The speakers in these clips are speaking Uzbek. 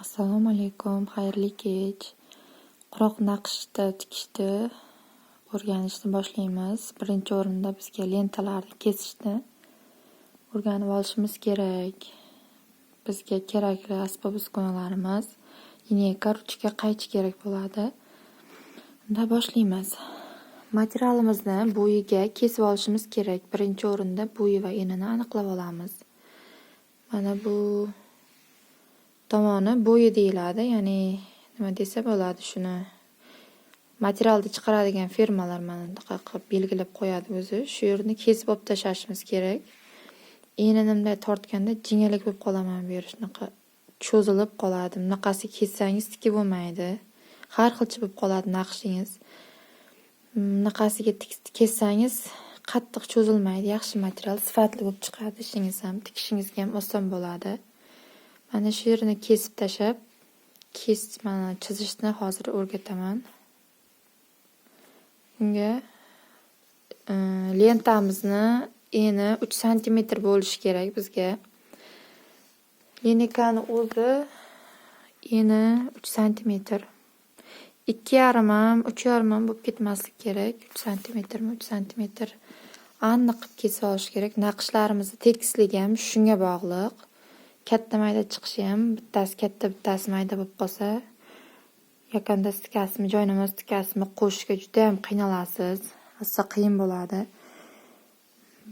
Assalomu alaykum, xayrli kech. Quroq naqshda tikishni o'rganishni boshlaymiz. Birinchi o'rinda bizga lentalarni kesishni o'rganib olishimiz kerak. Bizga kerakli asbob-uskunalarimiz lineyka, ruchka, qaychi kerak bo'ladi. Unda boshlaymiz. Materialimizni bo'yiga kesib olishimiz kerak. Birinchi o'rinda bo'yi va enini aniqlab olamiz. Mana bu tomoni bo'yi deyiladi, ya'ni nima desa bo'ladi shuni. Materialni chiqaradigan firmalar mana bunaqa qilib belgilab qo'yadi o'zi. Shu yerni kesib olib tashlashimiz kerak. Enini bunday tortganda jingalak bo'lib qolaman bu yer shunaqa cho'zilib qoladi. Bunaqasi kessangiz tikib bo'lmaydi. Har xilcha bo'lib qoladi naqshingiz. Bunaqasiga kessangiz qattiq cho'zilmaydi. Yaxshi material, sifatli bo'lib chiqadi. Ishingiz ham, tikishingizga ham oson bo'ladi. Mana shu yerini kesib tashab, mana chizishni hozir o'rgataman. Bunga lentamizni eni 3 cm bo'lishi kerak bizga. Lineykani o'zi eni 3 cm. 2,5 ham, 3,5 ham bo'lib ketmaslik kerak. 3 cm, 3 cm aniq qilib kesib olish kerak. Naqshlarimizni tekisligi ham shunga bog'liq. Katta mayda chiqishi ham bittasi katta, bittasi mayda bo'lib qolsa, yakanda stikasimi, joynamoz stikasimi qo'shishga juda ham qiynalasiz. Asla qiyin bo'ladi.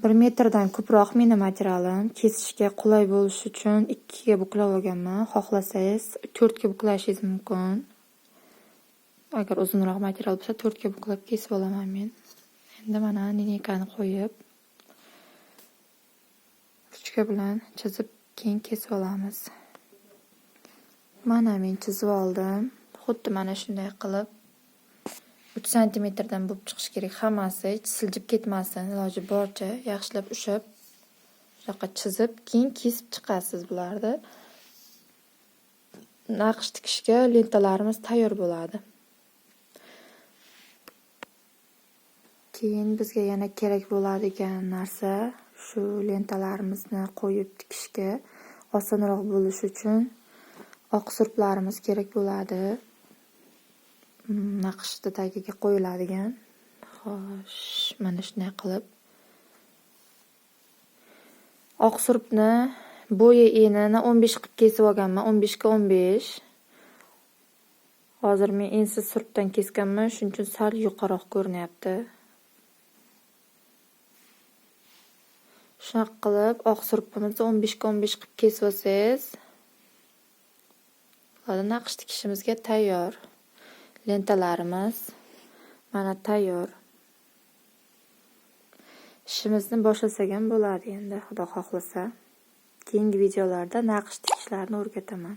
1 metrdan ko'proq meni materialim kesishga qulay bo'lishi uchun 2 ga buklab olganman. Xohlasangiz 4 ga buklashingiz mumkin. Agar uzunroq material bo'lsa 4 ga buklab kesib olaman men. Endi mana lineykani qo'yib, ruchka bilan chizib keyin kesib olamiz. Mana men chizib oldim. Xuddi mana shunday qilib 3 cm dan bo'lib chiqish kerak. Hammasi hech siljib ketmasin. Iloji boricha yaxshilab ushab, shunaqa chizib, keyin kesib chiqasiz bularni. Naqsh tikishga lentalarimiz tayyor bo'ladi. Keyin bizga yana kerak bo'ladigan narsa shu lentalarimizni qo'yib tikishga osonroq bo'lishi uchun oq surplarimiz kerak bo'ladi. Naqshni tagiga qo'yiladigan. Xo'sh, mana shunday qilib. Oq surpni bo'yi enini 15 qilib kesib olganman. 15 ga 15. Hozir men ensiz surpdan kesganman, shuning uchun sal yuqaroq ko'rinyapti. Shunaqa qilib oq surpimizni 15 ga 15 qilib kesib olsangiz, hozir naqsh tikishimizga tayyor. Lentalarimiz mana tayyor. Ishimizni boshlasak ham bo'ladi endi, Xudo xohlasa. Keyingi videolarda naqsh tikishlarni o'rgataman.